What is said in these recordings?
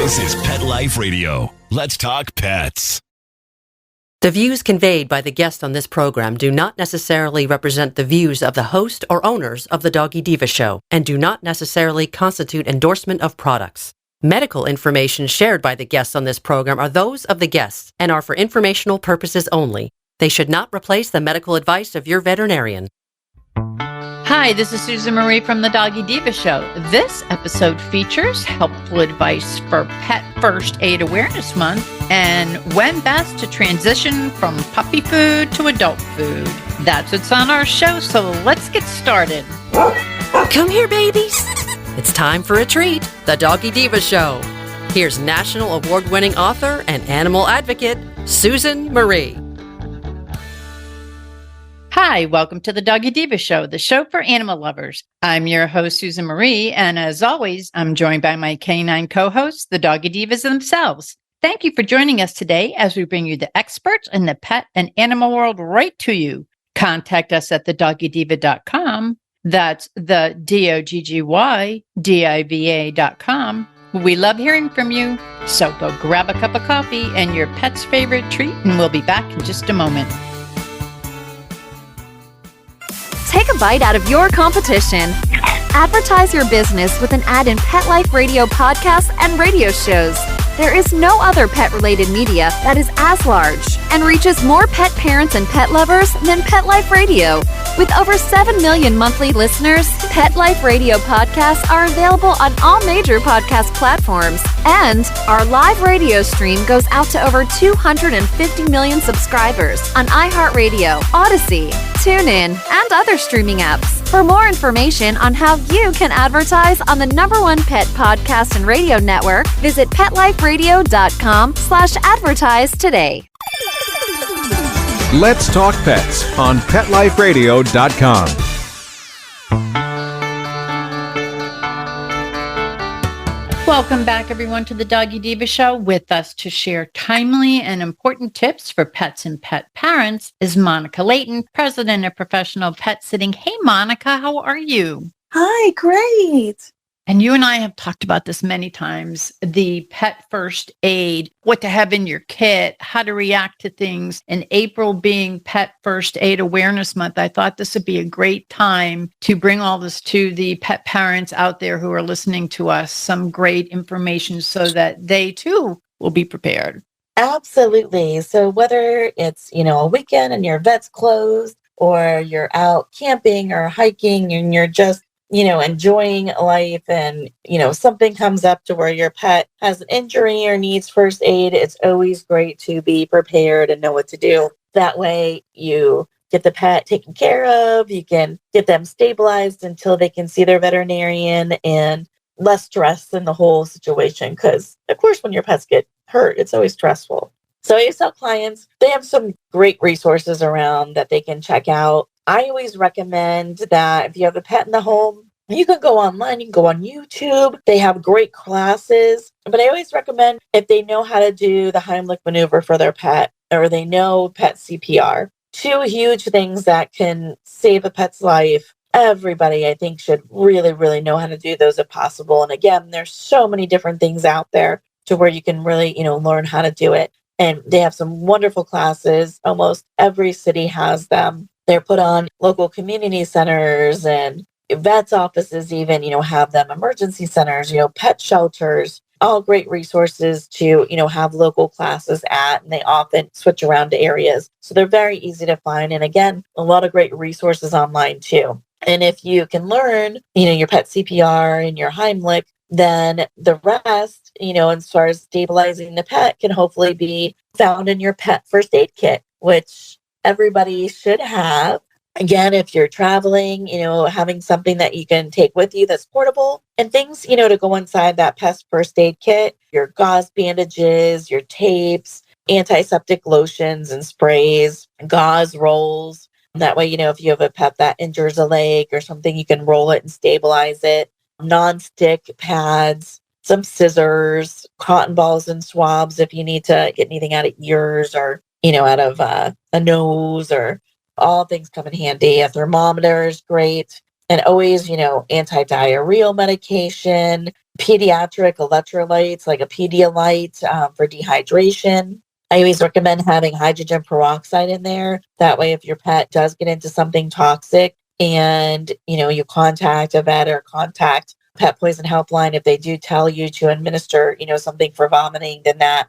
This is Pet Life Radio. Let's talk pets. The views conveyed by the guests on this program do not necessarily represent the views of the host or owners of the Doggy Diva Show and do not necessarily constitute endorsement of products. Medical information shared by the guests on this program are those of the guests and are for informational purposes only. They should not replace the medical advice of your veterinarian. Hi, this is Susan Marie from the Doggy Diva Show. This episode features helpful advice for Pet First Aid Awareness Month and when best to transition from puppy food to adult food. That's what's on our show, so let's get started. Come here, babies. It's time for a treat, the Doggy Diva Show. Here's national award-winning author and animal advocate, Susan Marie. Hi, welcome to the Doggy Diva Show, the show for animal lovers. I'm your host, Susan Marie, and as always, I'm joined by my canine co-hosts, the Doggy Divas themselves. Thank you for joining us today as we bring you the experts in the pet and animal world right to you. Contact us at thedoggydiva.com. That's the DOGGYDIVA.com. We love hearing from you, so go grab a cup of coffee and your pet's favorite treat, and we'll be back in just a moment. Take a bite out of your competition. Advertise your business with an ad in Pet Life Radio podcasts and radio shows. There is no other pet-related media that is as large and reaches more pet parents and pet lovers than Pet Life Radio. With over 7 million monthly listeners, Pet Life Radio podcasts are available on all major podcast platforms. And our live radio stream goes out to over 250 million subscribers on iHeartRadio, Odyssey, TuneIn, and other streaming apps. For more information on how you can advertise on the #1 pet podcast and radio network, visit PetLifeRadio.com/advertise today. Let's Talk Pets on PetLifeRadio.com. Welcome back, everyone, to the Doggy Diva Show. With us to share timely and important tips for pets and pet parents is Monica Leighton, president of Professional Pet Sitting. Hey, Monica, how are you? Hi, great. And you and I have talked about this many times, the pet first aid, what to have in your kit, how to react to things. And April being Pet First Aid Awareness Month, I thought this would be a great time to bring all this to the pet parents out there who are listening to us, some great information so that they too will be prepared. Absolutely. So whether it's, a weekend and your vet's closed or you're out camping or hiking and you're just enjoying life and, something comes up to where your pet has an injury or needs first aid, it's always great to be prepared and know what to do. That way you get the pet taken care of, you can get them stabilized until they can see their veterinarian and less stress in the whole situation. Because, of course, when your pets get hurt, it's always stressful. So I tell clients, they have some great resources around that they can check out. I always recommend that if you have a pet in the home, you can go online, you can go on YouTube. They have great classes. But I always recommend if they know how to do the Heimlich maneuver for their pet or they know pet CPR, 2 huge things that can save a pet's life. Everybody, I think, should really, really know how to do those if possible. And again, there's so many different things out there to where you can really, learn how to do it. And they have some wonderful classes. Almost every city has them. They're put on local community centers and vets offices even, have them, emergency centers, pet shelters, all great resources to, have local classes at, and they often switch around to areas. So they're very easy to find. And again, a lot of great resources online too. And if you can learn, your pet CPR and your Heimlich, then the rest, as far as stabilizing the pet can hopefully be found in your pet first aid kit, which everybody should have. Again, if you're traveling, having something that you can take with you that's portable and things, to go inside that pet first aid kit, your gauze bandages, your tapes, antiseptic lotions and sprays, gauze rolls. That way, if you have a pet that injures a leg or something, you can roll it and stabilize it. Non-stick pads, some scissors, cotton balls and swabs if you need to get anything out of ears or, out of a nose, or all things come in handy. A thermometer is great. And always, anti-diarrheal medication, pediatric electrolytes like a Pedialyte for dehydration. I always recommend having hydrogen peroxide in there. That way, if your pet does get into something toxic and, you contact a vet or contact Pet Poison Helpline, if they do tell you to administer, something for vomiting, then that,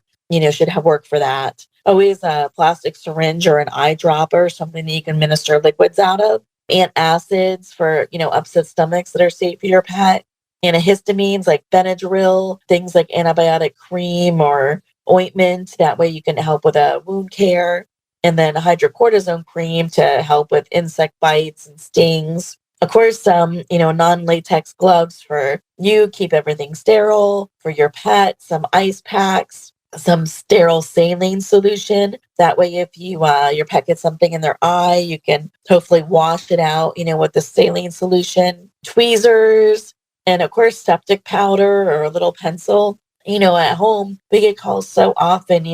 should have work for that. Always a plastic syringe or an eyedropper, something that you can minister liquids out of. Antacids for, upset stomachs that are safe for your pet. Antihistamines like Benadryl, things like antibiotic cream or ointment. That way you can help with a wound care. And then a hydrocortisone cream to help with insect bites and stings. Of course, non-latex gloves for you, keep everything sterile. For your pet, some ice packs, some sterile saline solution. That way, if your pet gets something in their eye, you can hopefully wash it out, with the saline solution. Tweezers, and of course, septic powder or a little pencil. At home, we get calls so often,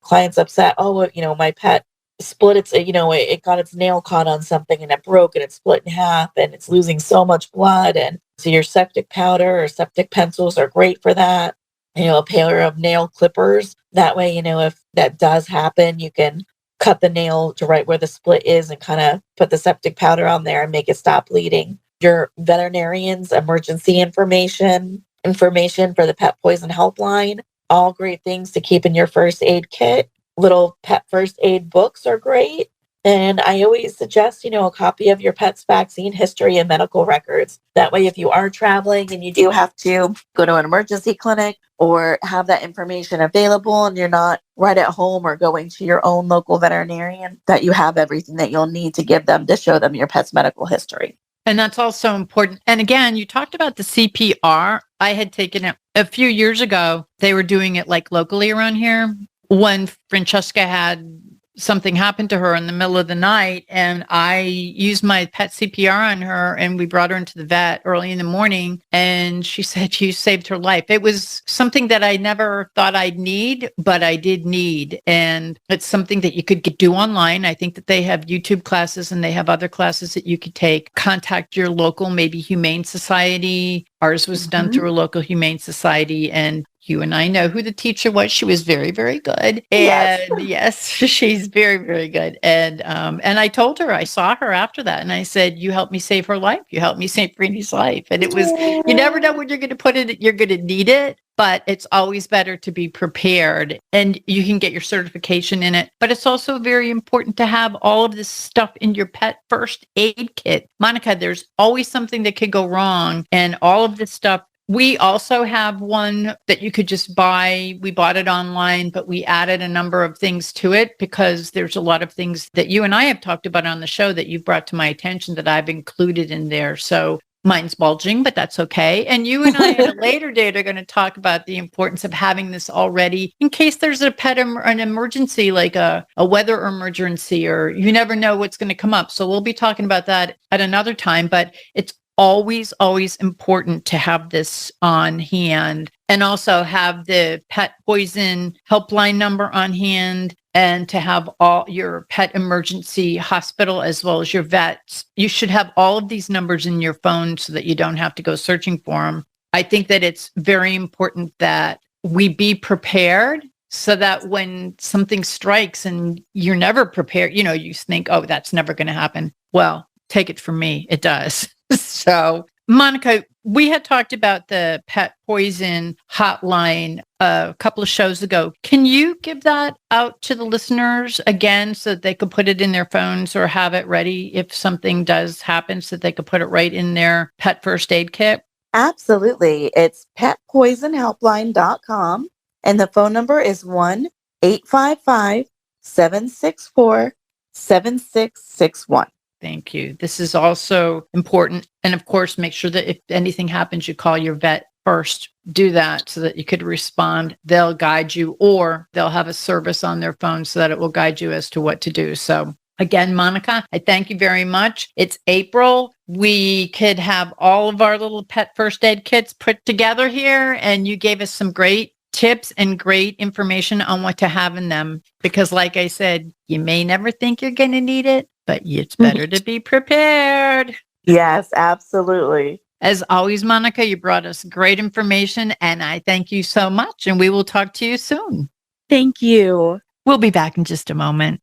clients upset. Oh, my pet split its, it got its nail caught on something and it broke and it split in half and it's losing so much blood. And so your septic powder or septic pencils are great for that. A pair of nail clippers. That way, if that does happen, you can cut the nail to right where the split is and kind of put the septic powder on there and make it stop bleeding. Your veterinarian's emergency information for the Pet Poison Helpline. All great things to keep in your first aid kit. Little pet first aid books are great. And I always suggest, a copy of your pet's vaccine history and medical records. That way, if you are traveling and you do have to go to an emergency clinic or have that information available and you're not right at home or going to your own local veterinarian, that you have everything that you'll need to give them to show them your pet's medical history. And that's also important. And again, you talked about the CPR. I had taken it a few years ago. They were doing it like locally around here when Francesca had something happen to her in the middle of the night, and I used my pet CPR on her, and we brought her into the vet early in the morning, and she said you saved her life. It was something that I never thought I'd need, but I did need, and it's something that you could do online. I think that they have YouTube classes and they have other classes that you could take. Contact your local, maybe Humane Society. Ours was done through a local Humane Society, and you and I know who the teacher was. She was very, very good. And yes, she's very, very good. And I told her, I saw her after that. And I said, you helped me save her life. You helped me save Breenie's life. And it was, you never know when you're going to put it, you're going to need it. But it's always better to be prepared, and you can get your certification in it. But it's also very important to have all of this stuff in your pet first aid kit. Monica, there's always something that could go wrong, and all of this stuff. We also have one that you could just buy. We bought it online, but we added a number of things to it because there's a lot of things that you and I have talked about on the show that you've brought to my attention that I've included in there. So mine's bulging, but that's okay. And you and I at a later date are going to talk about the importance of having this already in case there's an emergency, like a weather emergency, or you never know what's going to come up. So we'll be talking about that at another time, but it's always important to have this on hand, and also have the pet poison helpline number on hand, and to have all your pet emergency hospital as well as your vets. You should have all of these numbers in your phone so that you don't have to go searching for them. I think that it's very important that we be prepared so that when something strikes and you're never prepared, you think, oh, that's never going to happen. Well, take it from me, it does. So, Monica, we had talked about the pet poison hotline a couple of shows ago. Can you give that out to the listeners again so that they could put it in their phones or have it ready if something does happen so that they could put it right in their pet first aid kit? Absolutely. It's petpoisonhelpline.com, and the phone number is 1-855-764-7661. Thank you. This is also important. And of course, make sure that if anything happens, you call your vet first. Do that so that you could respond. They'll guide you, or they'll have a service on their phone so that it will guide you as to what to do. So again, Monica, I thank you very much. It's April. We could have all of our little pet first aid kits put together here, and you gave us some great tips and great information on what to have in them. Because like I said, you may never think you're going to need it, but it's better to be prepared. Yes, absolutely. As always, Monica, you brought us great information, and I thank you so much, and we will talk to you soon. Thank you. We'll be back in just a moment.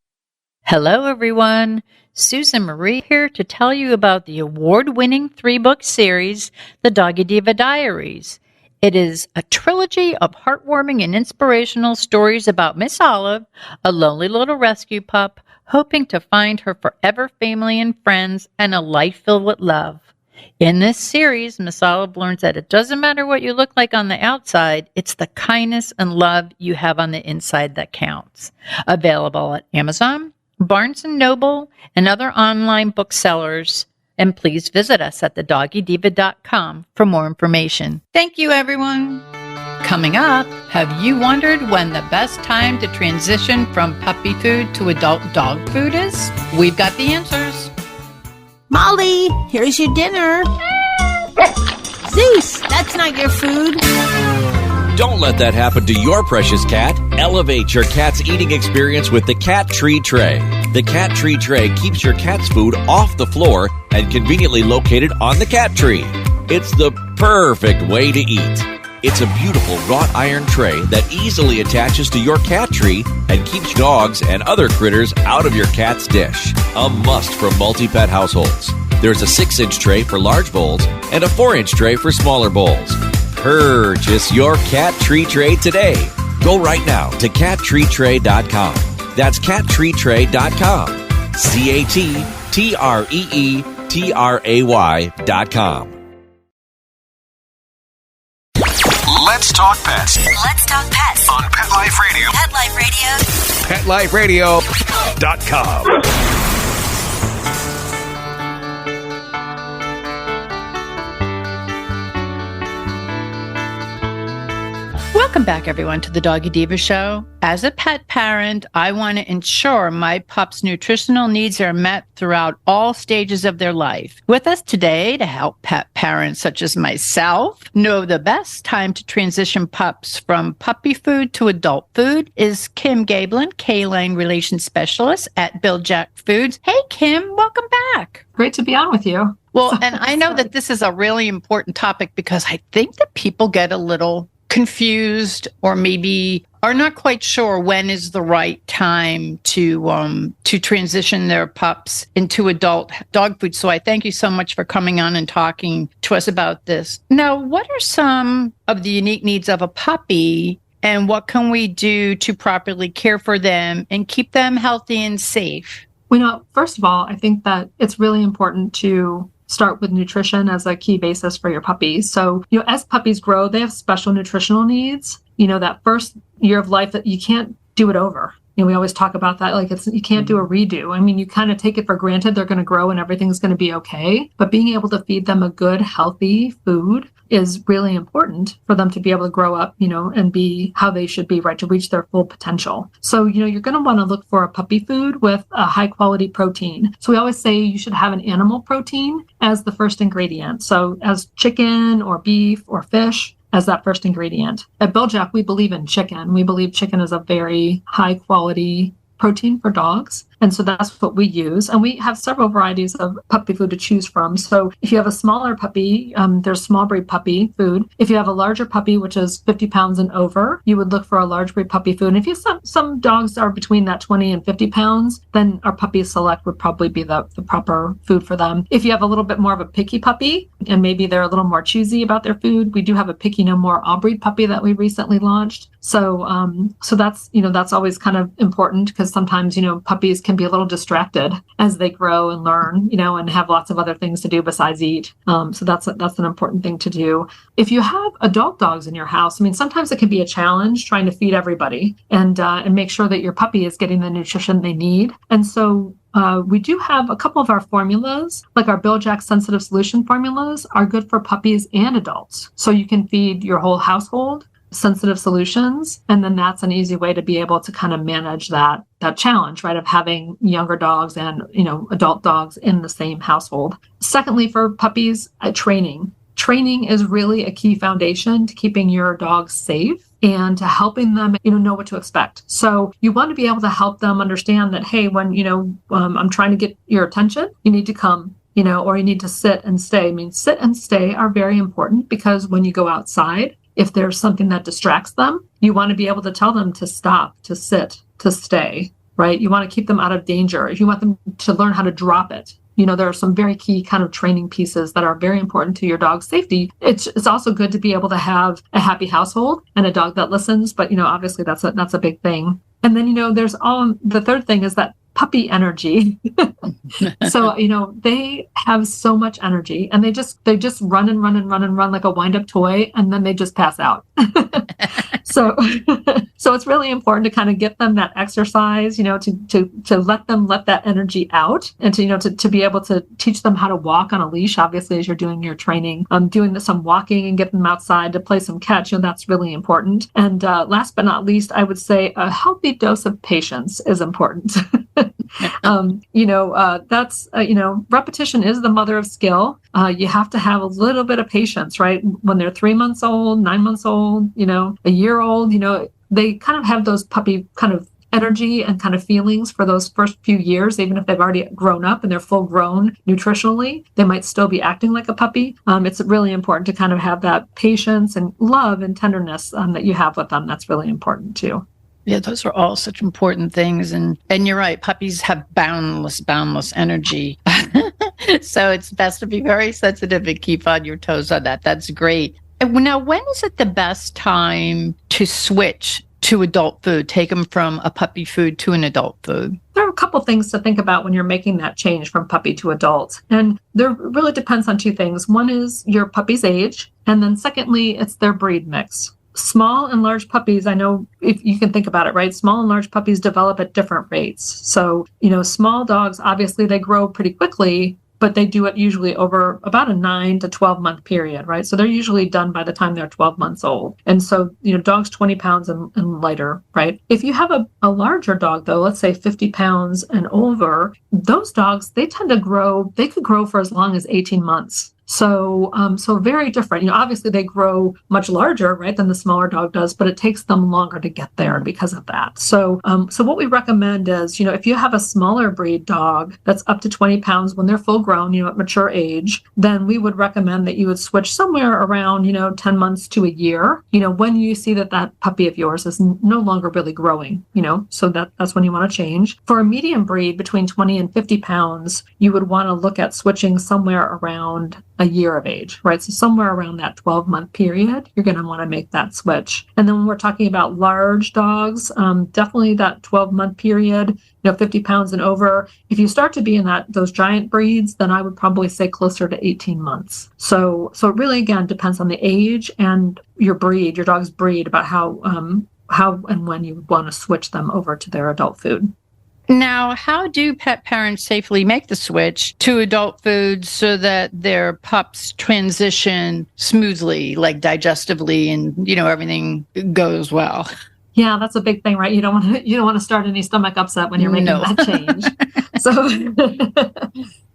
Hello, everyone. Susan Marie here to tell you about the award-winning 3-book series, The Doggy Diva Diaries. It is a trilogy of heartwarming and inspirational stories about Miss Olive, a lonely little rescue pup, hoping to find her forever family and friends and a life filled with love. In this series, Miss Olive learns that it doesn't matter what you look like on the outside, it's the kindness and love you have on the inside that counts. Available at Amazon, Barnes & Noble, and other online booksellers. And please visit us at thedoggydiva.com for more information. Thank you, everyone. Coming up, have you wondered when the best time to transition from puppy food to adult dog food is? We've got the answers. Molly, here's your dinner. Zeus, that's not your food. Don't let that happen to your precious cat. Elevate your cat's eating experience with the Cat Tree Tray. The Cat Tree Tray keeps your cat's food off the floor and conveniently located on the cat tree. It's the perfect way to eat. It's a beautiful wrought iron tray that easily attaches to your cat tree and keeps dogs and other critters out of your cat's dish. A must for multi-pet households. There's a 6-inch tray for large bowls and a 4-inch tray for smaller bowls. Purchase your Cat Tree Tray today. Go right now to cattreetray.com. That's cattreetray.com. CATTREETRAY.com. Let's talk pets Let's talk pets on Pet Life Radio. Pet Life Radio. PetLifeRadio.com. Welcome back, everyone, to the Doggy Diva Show. As a pet parent, I want to ensure my pup's nutritional needs are met throughout all stages of their life. With us today to help pet parents such as myself know the best time to transition pups from puppy food to adult food is Kim Gaebelein, Canine Relations Specialist at Bil Jac Foods. Hey, Kim, welcome back. Great to be on with you. Well, and I know that this is a really important topic because I think that people get a little confused or maybe are not quite sure when is the right time to transition their pups into adult dog food. So I thank you so much for coming on and talking to us about this. Now, what are some of the unique needs of a puppy and what can we do to properly care for them and keep them healthy and safe? Well, first of all, I think that it's really important to start with nutrition as a key basis for your puppies. So, as puppies grow, they have special nutritional needs. That first year of life that you can't do it over. We always talk about that, like you can't do a redo. I mean, you kind of take it for granted they're going to grow and everything's going to be okay. But being able to feed them a good, healthy food is really important for them to be able to grow up, and be how they should be, right, to reach their full potential. So, you're going to want to look for a puppy food with a high quality protein. So we always say you should have an animal protein as the first ingredient. So as chicken or beef or fish as that first ingredient. At Bil Jac, we believe in chicken. We believe chicken is a very high quality protein for dogs. And so that's what we use. And we have several varieties of puppy food to choose from. So if you have a smaller puppy, there's small breed puppy food. If you have a larger puppy, which is 50 pounds and over, you would look for a large breed puppy food. And if you some dogs are between that 20 and 50 pounds, then our Puppy Select would probably be the proper food for them. If you have a little bit more of a picky puppy, and maybe they're a little more choosy about their food, we do have a Picky No More all breed puppy that we recently launched. So that's, that's always kind of important because sometimes, puppies can be a little distracted as they grow and learn, and have lots of other things to do besides eat. So that's an important thing to do. If you have adult dogs in your house, sometimes it can be a challenge trying to feed everybody and make sure that your puppy is getting the nutrition they need. And so we do have a couple of our formulas, like our Bil Jac Sensitive Solution formulas, are good for puppies and adults. So you can feed your whole household sensitive solutions. And then that's an easy way to be able to kind of manage that challenge, right, of having younger dogs and, adult dogs in the same household. Secondly, for puppies, training. Training is really a key foundation to keeping your dogs safe and to helping them, know what to expect. So you want to be able to help them understand that, hey, when, I'm trying to get your attention, you need to come or you need to sit and stay. I mean, sit and stay are very important because when you go outside, if there's something that distracts them, you want to be able to tell them to stop, to sit, to stay, right? You want to keep them out of danger. If you want them to learn how to drop it, there are some very key kind of training pieces that are very important to your dog's safety. It's also good to be able to have a happy household and a dog that listens, but, obviously that's a big thing. And then, there's the third thing is that puppy energy. So, they have so much energy and they just run and run and run and run like a wind-up toy, and then they just pass out. So it's really important to kind of get them that exercise, to let them let that energy out, and to be able to teach them how to walk on a leash, obviously, as you're doing your training, doing some walking and getting them outside to play some catch. That's really important. And last but not least, I would say a healthy dose of patience is important. That's, repetition is the mother of skill. You have to have a little bit of patience, right? When they're 3 months old, 9 months old, a year old, they kind of have those puppy kind of energy and kind of feelings for those first few years. Even if they've already grown up and they're full grown nutritionally, they might still be acting like a puppy. It's really important to kind of have that patience and love and tenderness that you have with them. That's really important too. Yeah, those are all such important things. And you're right, puppies have boundless energy. So it's best to be very sensitive and keep on your toes on that. That's great. And now, when is it the best time to switch to adult food, take them from a puppy food to an adult food? There are a couple things to think about when you're making that change from puppy to adult. And there really depends on two things. One is your puppy's age. And then secondly, it's their breed mix. Small and large puppies, I know if you can think about it, right? Small and large puppies develop at different rates. So, small dogs, obviously they grow pretty quickly, but they do it usually over about a 9 to 12 month period, right? So they're usually done by the time they're 12 months old. And so, dogs 20 pounds and lighter, right? If you have a larger dog, though, let's say 50 pounds and over, those dogs, they tend to grow, they could grow for as long as 18 months. So very different. Obviously they grow much larger, right, than the smaller dog does, but it takes them longer to get there because of that. So what we recommend is, if you have a smaller breed dog that's up to 20 pounds when they're full grown, at mature age, then we would recommend that you would switch somewhere around, 10 months to a year, when you see that puppy of yours is no longer really growing, so that's when you want to change. For a medium breed between 20 and 50 pounds, you would want to look at switching somewhere around a year of age, right? So somewhere around that 12-month period, you're going to want to make that switch. And then when we're talking about large dogs, definitely that 12-month period, 50 pounds and over. If you start to be in those giant breeds, then I would probably say closer to 18 months. So it really, again, depends on the age and your breed, your dog's breed, about how and when you want to switch them over to their adult food. Now, how do pet parents safely make the switch to adult food so that their pups transition smoothly, like digestively, and, everything goes well? Yeah, that's a big thing, right? You don't want to start any stomach upset when you're making that change.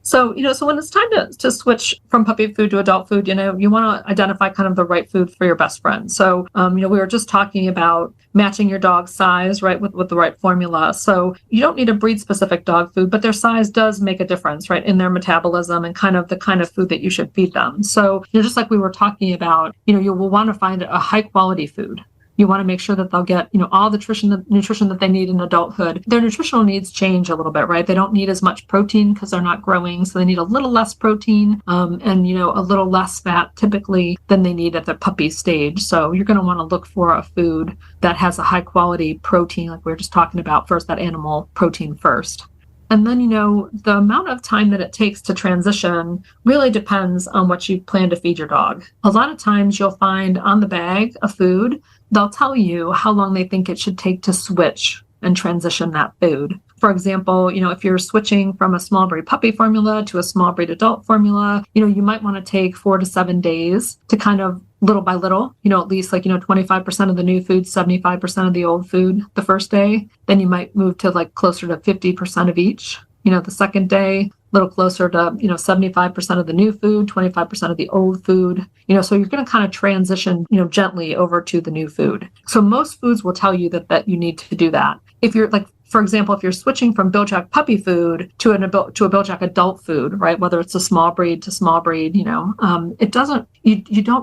So when it's time to switch from puppy food to adult food, you want to identify kind of the right food for your best friend. So, we were just talking about matching your dog's size, right, with the right formula. So you don't need a breed-specific dog food, but their size does make a difference, right, in their metabolism and kind of the kind of food that you should feed them. So, just like we were talking about, you will want to find a high-quality food. You want to make sure that they'll get, all the nutrition that they need in adulthood. Their nutritional needs change a little bit, right? They don't need as much protein because they're not growing. So they need a little less protein and, a little less fat typically than they need at the puppy stage. So you're going to want to look for a food that has a high quality protein, like we were just talking about first, that animal protein first. And then, the amount of time that it takes to transition really depends on what you plan to feed your dog. A lot of times you'll find on the bag of food, they'll tell you how long they think it should take to switch and transition that food. For example, if you're switching from a small breed puppy formula to a small breed adult formula, you might want to take 4 to 7 days to kind of little by little, at least 25% of the new food, 75% of the old food the first day. Then you might move to closer to 50% of each, the second day, a little closer to, 75% of the new food, 25% of the old food, so you're going to kind of transition, gently over to the new food. So most foods will tell you that you need to do that. If you're for example, if you're switching from Bil Jac puppy food to a Bil Jac adult food, right, whether it's a small breed to small breed, you don't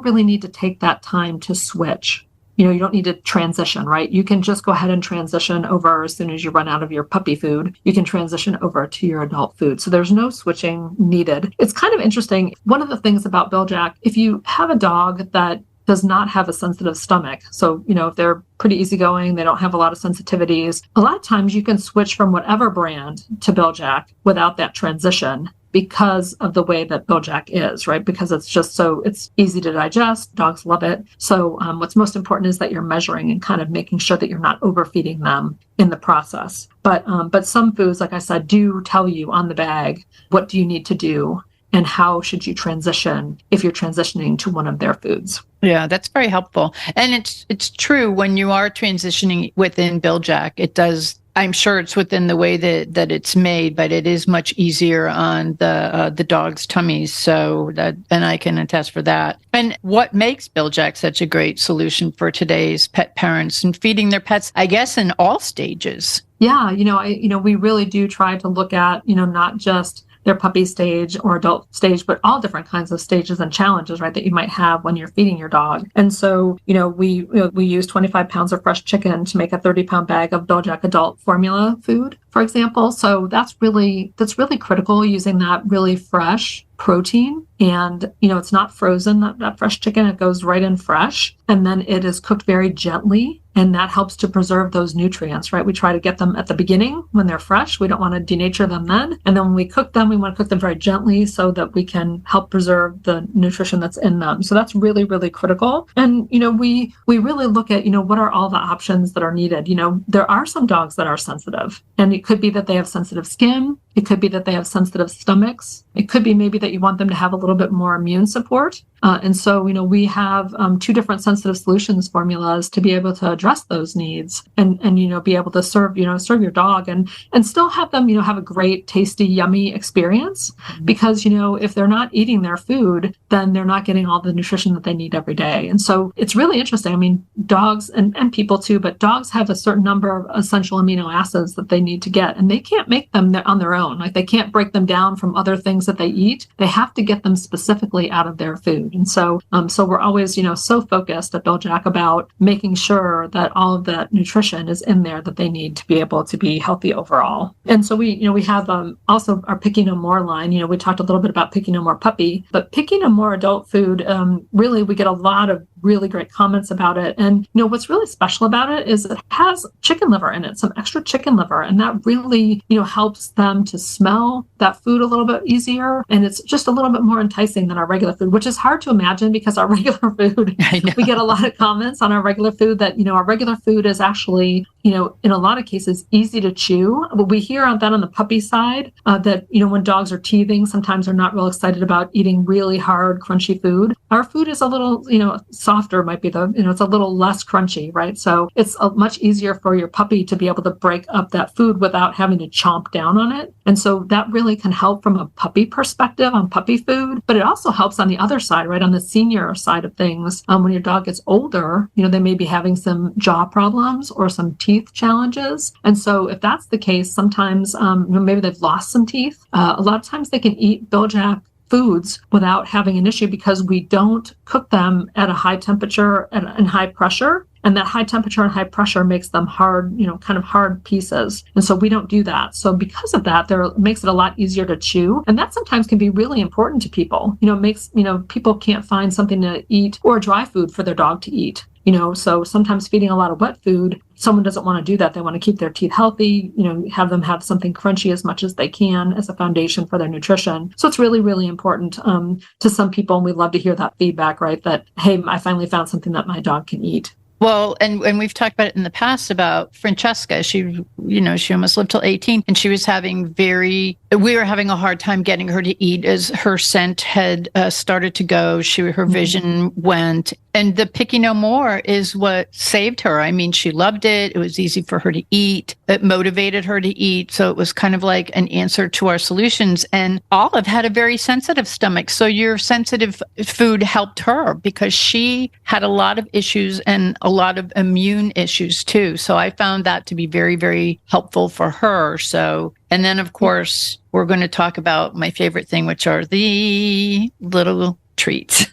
really need to take that time to switch. You don't need to transition, right? You can just go ahead and transition over as soon as you run out of your puppy food. You can transition over to your adult food. So there's no switching needed. It's kind of interesting. One of the things about Bil Jac, if you have a dog that does not have a sensitive stomach, so, if they're pretty easygoing, they don't have a lot of sensitivities, a lot of times you can switch from whatever brand to Bil Jac without that transition, because of the way that Bil Jac is, right? Because it's easy to digest. Dogs love it. So what's most important is that you're measuring and kind of making sure that you're not overfeeding them in the process. But some foods, like I said, do tell you on the bag, what do you need to do and how should you transition if you're transitioning to one of their foods. Yeah, that's very helpful. And it's true when you are transitioning within Bil Jac, it does. I'm sure it's within the way that it's made, but it is much easier on the dog's tummies. So and I can attest for that. And what makes Bil Jac such a great solution for today's pet parents and feeding their pets, I guess, in all stages? Yeah, we really do try to look at, not just their puppy stage or adult stage, but all different kinds of stages and challenges, right, that you might have when you're feeding your dog. And so, we use 25 pounds of fresh chicken to make a 30-pound bag of Bil Jac adult formula food, for example. So that's really critical, using that really fresh protein. And, it's not frozen, that fresh chicken, it goes right in fresh. And then it is cooked very gently. And that helps to preserve those nutrients, right? We try to get them at the beginning when they're fresh. We don't want to denature them then. And then when we cook them, we want to cook them very gently so that we can help preserve the nutrition that's in them. So that's really, really critical. And, we really look at, what are all the options that are needed? There are some dogs that are sensitive, and it could be that they have sensitive skin. It could be that they have sensitive stomachs. It could be maybe that you want them to have a little bit more immune support. And so, we have 2 different sensitive solutions formulas to be able to address those needs and be able to serve your dog and still have them, have a great, tasty, yummy experience. Because, if they're not eating their food, then they're not getting all the nutrition that they need every day. And so it's really interesting. I mean, dogs and people too, but dogs have a certain number of essential amino acids that they need to get, and they can't make them on their own. Like, they can't break them down from other things that they eat. They have to get them specifically out of their food. And so we're always, so focused at Bil Jac about making sure that all of that nutrition is in there that they need to be able to be healthy overall. And so we have also our Picky No More line. We talked a little bit about Picky No More puppy, but Picky No More adult food, really, we get a lot of really great comments about it. And, what's really special about it is it has chicken liver in it, some extra chicken liver. And that really, helps them to smell that food a little bit easier. And it's just a little bit more enticing than our regular food, which is hard to imagine because our regular food, we get a lot of comments on our regular food that, our regular food is actually, in a lot of cases, easy to chew. But we hear on that on the puppy side that, when dogs are teething, sometimes they're not real excited about eating really hard, crunchy food. Our food is a little, softer, might be it's a little less crunchy, right? So it's much easier for your puppy to be able to break up that food without having to chomp down on it. And so that really can help from a puppy perspective on puppy food, but it also helps on the other side, right? On the senior side of things, when your dog gets older, they may be having some jaw problems or some teeth challenges. And so if that's the case, sometimes maybe they've lost some teeth. A lot of times they can eat Bil Jac foods without having an issue because we don't cook them at a high temperature and high pressure. And that high temperature and high pressure makes them hard, kind of hard pieces. And so we don't do that. So because of that, it makes it a lot easier to chew. And that sometimes can be really important to people. It makes, people can't find something to eat or dry food for their dog to eat. So sometimes feeding a lot of wet food, someone doesn't want to do that. They want to keep their teeth healthy, have them have something crunchy as much as they can as a foundation for their nutrition. So it's really, really important to some people. And we love to hear that feedback, right? That, hey, I finally found something that my dog can eat. Well, and we've talked about it in the past about Francesca. She almost lived till 18 and she was we were having a hard time getting her to eat as her scent had started to go. Her vision went. And the Picky No More is what saved her. I mean, she loved it. It was easy for her to eat. It motivated her to eat. So it was kind of like an answer to our solutions. And Olive had a very sensitive stomach. So your sensitive food helped her because she had a lot of issues and a lot of immune issues too. So I found that to be very, very helpful for her. So, and then of course, we're going to talk about my favorite thing, which are the little treats.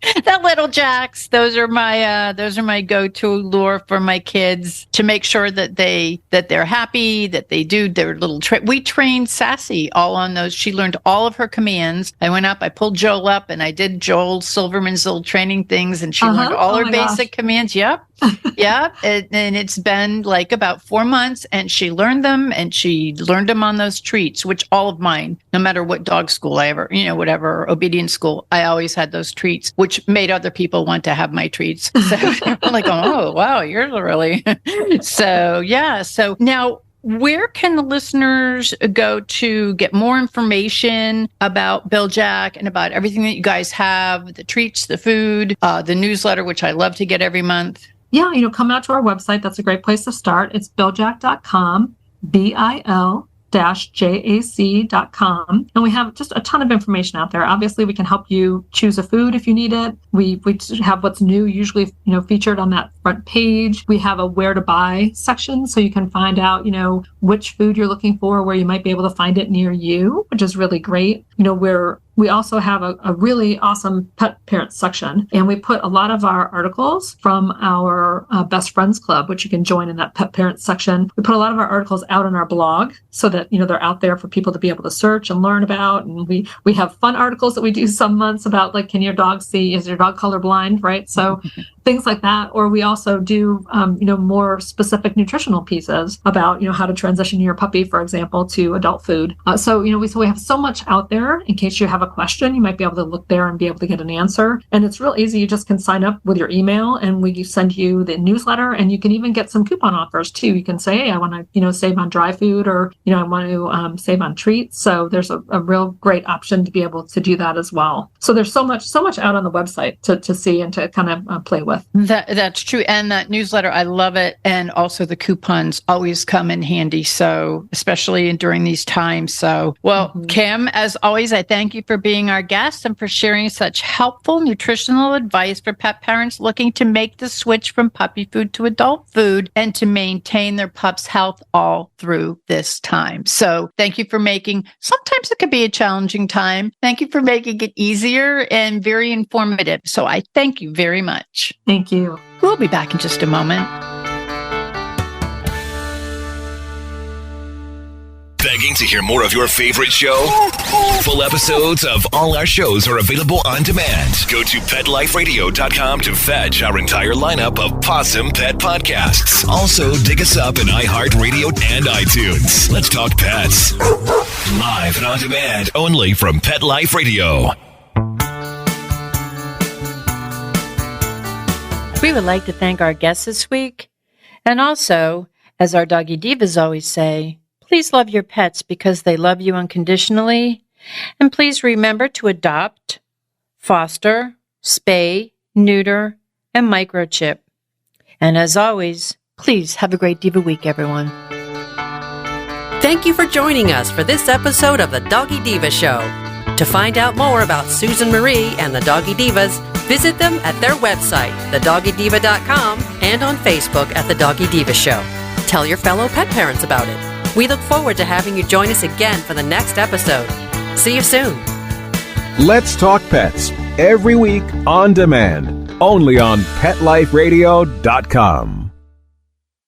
The little Jacks. Those are my go-to lure for my kids to make sure that they're happy, that they do their little we trained Sassy all on those. She learned all of her commands. I went up, I pulled Joel up, and I did Joel Silverman's little training things, and she learned all her basic commands. Yep. Yep. And it's been like about 4 months, and she learned them, and she learned them on those treats, which all of mine, no matter what dog school I ever, whatever obedience school, I always had those treats, which made other people want to have my treats. So I'm like, oh, wow, you're really. So, yeah. So now, where can the listeners go to get more information about Bil Jac and about everything that you guys have, the treats, the food, the newsletter, which I love to get every month? Yeah, come out to our website. That's a great place to start. It's biljac.com, BIL-JAC.com. And we have just a ton of information out there. Obviously, we can help you choose a food if you need it. We have what's new, usually, featured on that front page. We have a where to buy section, so you can find out, which food you're looking for, where you might be able to find it near you, which is really great. We also have a really awesome pet parent section, and we put a lot of our articles from our Best Friends Club, which you can join in that pet parent section. We put a lot of our articles out on our blog so that, they're out there for people to be able to search and learn about. And we have fun articles that we do some months about, like, can your dog see? Is your dog colorblind? Right? So things like that. Or we also do, more specific nutritional pieces about, how to transition your puppy, for example, to adult food. So we have so much out there. In case you have a question, you might be able to look there and be able to get an answer. And it's real easy. You just can sign up with your email, and we send you the newsletter, and you can even get some coupon offers too. You can say, hey, I want to, save on dry food, or, I want to save on treats. So there's a real great option to be able to do that as well. So there's so much out on the website to see and to kind of play with. That's true. And that newsletter, I love it. And also the coupons always come in handy. So especially during these times. So, well, Kim, as always, I thank you for being our guest and for sharing such helpful nutritional advice for pet parents looking to make the switch from puppy food to adult food and to maintain their pup's health all through this time. So thank you for sometimes it could be a challenging time. Thank you for making it easier and very informative. So I thank you very much. Thank you. We'll be back in just a moment. Begging to hear more of your favorite show? Full episodes of all our shows are available on demand. Go to PetLifeRadio.com to fetch our entire lineup of Possum Pet podcasts. Also, dig us up in iHeartRadio and iTunes. Let's talk pets. Live and on demand, only from Pet Life Radio. We would like to thank our guests this week. And also, as our Doggy Divas always say, please love your pets because they love you unconditionally. And please remember to adopt, foster, spay, neuter, and microchip. And as always, please have a great Diva week, everyone. Thank you for joining us for this episode of the Doggy Diva Show. To find out more about Susan Marie and the Doggy Divas, visit them at their website, thedoggydiva.com, and on Facebook at The Doggy Diva Show. Tell your fellow pet parents about it. We look forward to having you join us again for the next episode. See you soon. Let's Talk Pets, every week on demand, only on PetLifeRadio.com.